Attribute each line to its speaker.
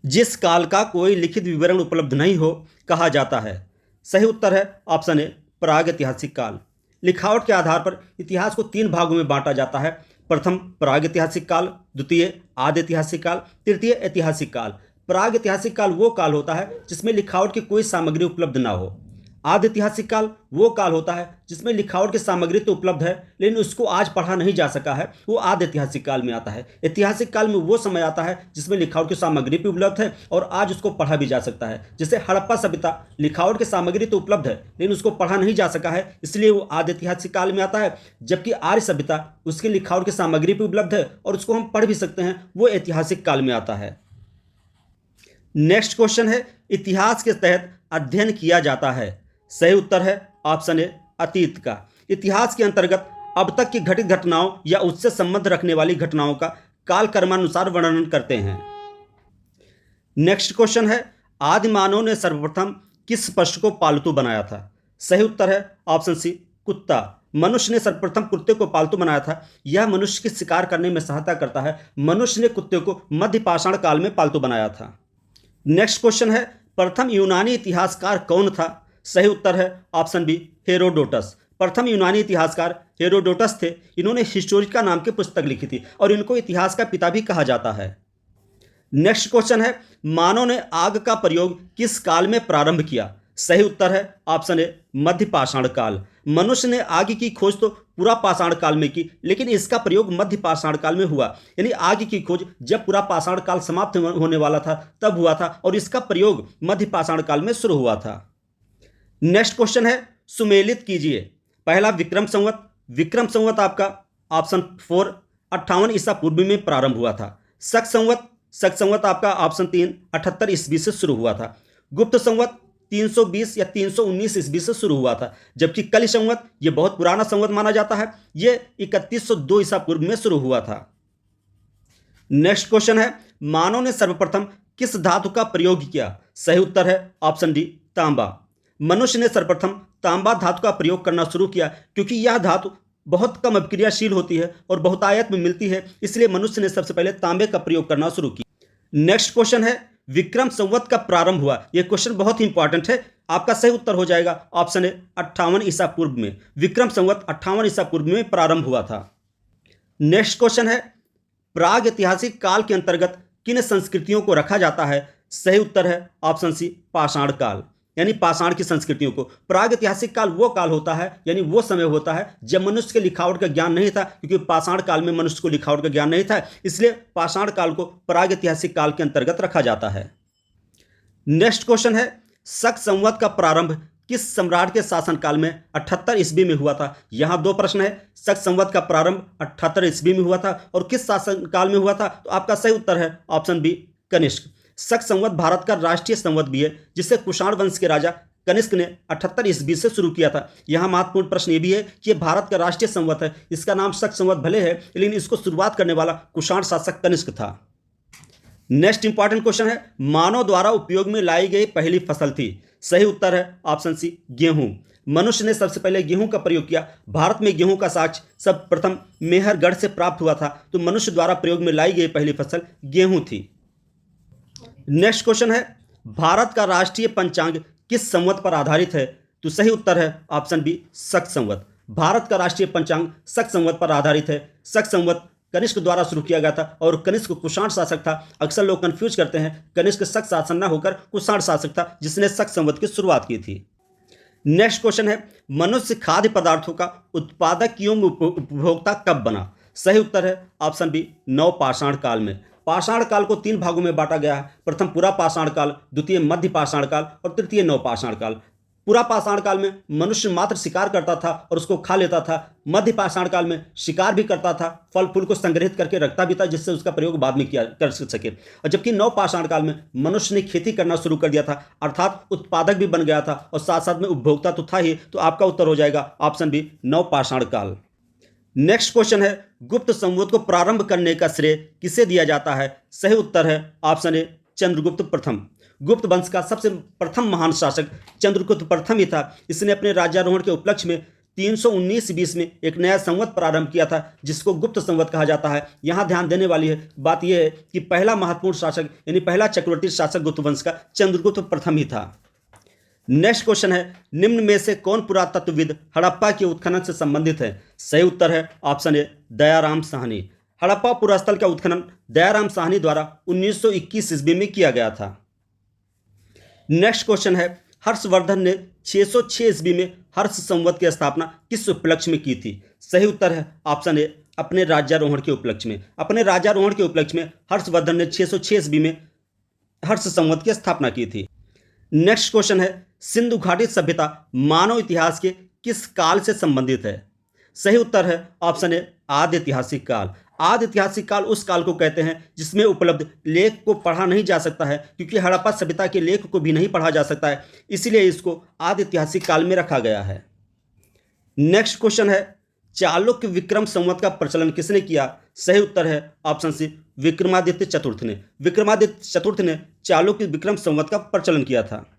Speaker 1: जिस काल का कोई लिखित विवरण उपलब्ध नहीं हो कहा जाता है। सही उत्तर है ऑप्शन ए प्रागैतिहासिक काल। लिखावट के आधार पर इतिहास को 3 भागों में बांटा जाता है। प्रथम प्रागैतिहासिक काल, द्वितीय आदि ऐतिहासिक काल, तृतीय ऐतिहासिक काल। प्रागैतिहासिक काल वो काल होता है जिसमें लिखावट की कोई सामग्री उपलब्ध ना हो। आदि ऐतिहासिक काल वो काल होता है जिसमें लिखावट की सामग्री तो उपलब्ध है लेकिन उसको आज पढ़ा नहीं जा सका है, वो आदि ऐतिहासिक काल में आता है। ऐतिहासिक काल में वो समय आता है जिसमें लिखावट की सामग्री भी उपलब्ध है और आज उसको पढ़ा भी जा सकता है। जैसे हड़प्पा सभ्यता, लिखावट की सामग्री तो उपलब्ध है लेकिन उसको पढ़ा नहीं जा सका है, इसलिए वो आदि ऐतिहासिक काल में आता है। जबकि आर्य सभ्यता, उसकी लिखावट की सामग्री भी उपलब्ध है और उसको हम पढ़ भी सकते हैं, वो ऐतिहासिक काल में आता है। नेक्स्ट क्वेश्चन है, इतिहास के तहत अध्ययन किया जाता है। सही उत्तर है ऑप्शन ए अतीत का। इतिहास के अंतर्गत अब तक की घटित घटनाओं या उससे संबंध रखने वाली घटनाओं का कालक्रमानुसार वर्णन करते हैं। नेक्स्ट क्वेश्चन है, आदि मानव ने सर्वप्रथम किस पशु को पालतू बनाया था। सही उत्तर है ऑप्शन सी कुत्ता। मनुष्य ने सर्वप्रथम कुत्ते को पालतू बनाया था। यह मनुष्य की शिकार करने में सहायता करता है। मनुष्य ने कुत्ते को मध्य पाषाण काल में पालतू बनाया था। नेक्स्ट क्वेश्चन है, प्रथम यूनानी इतिहासकार कौन था। सही उत्तर है ऑप्शन बी हेरोडोटस। प्रथम यूनानी इतिहासकार हेरोडोटस थे। इन्होंने हिस्टोरिका नाम की पुस्तक लिखी थी और इनको इतिहास का पिता भी कहा जाता है। नेक्स्ट क्वेश्चन है, मानव ने आग का प्रयोग किस काल में प्रारंभ किया। सही उत्तर है ऑप्शन ए मध्य पाषाण काल। मनुष्य ने आग की खोज तो पूरा पाषाण काल में की, लेकिन इसका प्रयोग मध्य पाषाण काल में हुआ। यानी आग की खोज जब पूरा पाषाण काल समाप्त होने वाला था तब हुआ था और इसका प्रयोग मध्य पाषाण काल में शुरू हुआ था। नेक्स्ट क्वेश्चन है, सुमेलित कीजिए। पहला विक्रम संवत। विक्रम संवत आपका ऑप्शन 4 58 ईसा पूर्व में प्रारंभ हुआ था। शक संवत, शक संवत आपका ऑप्शन 3 78 ईस्वी से शुरू हुआ था। गुप्त संवत 320 या 319 ईस्वी से शुरू हुआ था। जबकि कलि संवत, ये बहुत पुराना संवत माना जाता है, ये 3102 ईसा पूर्व में शुरू हुआ था। नेक्स्ट क्वेश्चन है, मानव ने सर्वप्रथम किस धातु का प्रयोग किया। सही उत्तर है ऑप्शन डी तांबा। मनुष्य ने सर्वप्रथम तांबा धातु का प्रयोग करना शुरू किया क्योंकि यह धातु बहुत कम अभिक्रियाशील होती है और बहुतायत में मिलती है, इसलिए मनुष्य ने सबसे पहले तांबे का प्रयोग करना शुरू किया। नेक्स्ट क्वेश्चन है, विक्रम संवत का प्रारंभ हुआ। यह क्वेश्चन बहुत ही इंपॉर्टेंट है। आपका सही उत्तर हो जाएगा ऑप्शन ए 58 ईसा पूर्व में। विक्रम संवत 58 ईसा पूर्व में प्रारंभ हुआ था। नेक्स्ट क्वेश्चन है, प्राग ऐतिहासिक काल के अंतर्गत किन संस्कृतियों को रखा जाता है। सही उत्तर है ऑप्शन सी पाषाण काल, यानी पाषाण की संस्कृतियों को। प्राग ऐतिहासिक काल वो काल होता है, यानी वो समय होता है जब मनुष्य के लिखावट का ज्ञान नहीं था, क्योंकि पाषाण काल में मनुष्य को लिखावट का ज्ञान नहीं था, इसलिए पाषाण काल को प्राग ऐतिहासिक काल के अंतर्गत रखा जाता है। नेक्स्ट क्वेश्चन है, शक संवत का प्रारंभ किस सम्राट के शासनकाल में 78 ईस्वी में हुआ था। यहाँ 2 प्रश्न है। शक संवत का प्रारंभ 78 ईस्वी में हुआ था और किस शासनकाल में हुआ था, तो आपका सही उत्तर है ऑप्शन बी कनिष्क। शक संवत भारत का राष्ट्रीय संवत भी है, जिसे कुषाण वंश के राजा कनिष्क ने 78 ईस्वी से शुरू किया था। यहाँ महत्वपूर्ण प्रश्न ये भी है कि यह भारत का राष्ट्रीय संवत है। इसका नाम शक संवत भले है, लेकिन इसको शुरुआत करने वाला कुषाण शासक कनिष्क था। नेक्स्ट इंपॉर्टेंट क्वेश्चन है, मानव द्वारा उपयोग में लाई गई पहली फसल थी। सही उत्तर है ऑप्शन सी गेहूं। मनुष्य ने सबसे पहले गेहूं का प्रयोग किया। भारत में गेहूं का साक्ष्य सब प्रथम मेहरगढ़ से प्राप्त हुआ था, तो मनुष्य द्वारा प्रयोग में लाई गई पहली फसल गेहूं थी। नेक्स्ट क्वेश्चन है, भारत का राष्ट्रीय पंचांग किस संवत पर आधारित है। तो सही उत्तर है ऑप्शन बी शक संवत। भारत का राष्ट्रीय पंचांग शक संवत पर आधारित है। शक संवत कनिष्क द्वारा शुरू किया गया था और कनिष्क कुषाण शासक था। अक्सर लोग कंफ्यूज करते हैं, कनिष्क शक शासन न होकर कुषाण शासक था जिसने शक संवत की शुरुआत की थी। नेक्स्ट क्वेश्चन है, मनुष्य खाद्य पदार्थों का उत्पादक एवं उपभोक्ता कब बना। सही उत्तर है ऑप्शन बी नवपाषाण काल में। पाषाण काल को 3 भागों में बांटा गया है। प्रथम पूरा पाषाण काल, द्वितीय मध्य पाषाण काल और तृतीय नवपाषाण काल। पूरा पाषाण काल में मनुष्य मात्र शिकार करता था और उसको खा लेता था। मध्य पाषाण काल में शिकार भी करता था, फल फूल को संग्रहित करके रखता भी था जिससे उसका प्रयोग बाद में किया कर सके। और जबकि नवपाषाण काल में मनुष्य ने खेती करना शुरू कर दिया था, अर्थात उत्पादक भी बन गया था और साथ साथ में उपभोक्ता तो था ही। तो आपका उत्तर हो जाएगा ऑप्शन बी नवपाषाण काल। नेक्स्ट क्वेश्चन है, गुप्त संवत को प्रारंभ करने का श्रेय किसे दिया जाता है। सही उत्तर है ऑप्शन ए चंद्रगुप्त प्रथम। गुप्त वंश का सबसे प्रथम महान शासक चंद्रगुप्त प्रथम ही था। इसने अपने राज्यारोहण के उपलक्ष्य में 319 बीस में एक नया संवत प्रारंभ किया था जिसको गुप्त संवत कहा जाता है। यहाँ ध्यान देने वाली है बात यह है कि पहला महत्वपूर्ण शासक यानी पहला चक्रवर्ती शासक गुप्त वंश का चंद्रगुप्त प्रथम ही था। नेक्स्ट क्वेश्चन है, निम्न में से कौन पुरातत्वविद हड़प्पा के उत्खनन से संबंधित है? सही उत्तर है ऑप्शन ए दयाराम साहनी। हड़प्पा पुरास्थल का उत्खनन दयाराम साहनी द्वारा 1921 ईस्वी में किया गया था। नेक्स्ट क्वेश्चन है, हर्षवर्धन ने 606 ईस्वी में हर्ष संवत की स्थापना किस उपलक्ष्य में की थी? सही उत्तर है ऑप्शन ए अपने राज्यारोहण के उपलक्ष्य में। अपने राज्यारोहण के उपलक्ष्य में हर्षवर्धन ने 606 ईस्वी में हर्ष संवत की स्थापना की थी। नेक्स्ट क्वेश्चन है, सिंधु घाटी सभ्यता मानव इतिहास के किस काल से संबंधित है? सही उत्तर है ऑप्शन ए आदि ऐतिहासिक काल। आदि ऐतिहासिक काल उस काल को कहते हैं जिसमें उपलब्ध लेख को पढ़ा नहीं जा सकता है, क्योंकि हड़प्पा सभ्यता के लेख को भी नहीं पढ़ा जा सकता है, इसीलिए इसको आदि ऐतिहासिक काल में रखा गया है। नेक्स्ट क्वेश्चन है, चालुक्य विक्रम संवत का प्रचलन किसने किया? सही उत्तर है ऑप्शन सी विक्रमादित्य चतुर्थ ने। विक्रमादित्य चतुर्थ ने चालुक्य विक्रम संवत का प्रचलन किया था।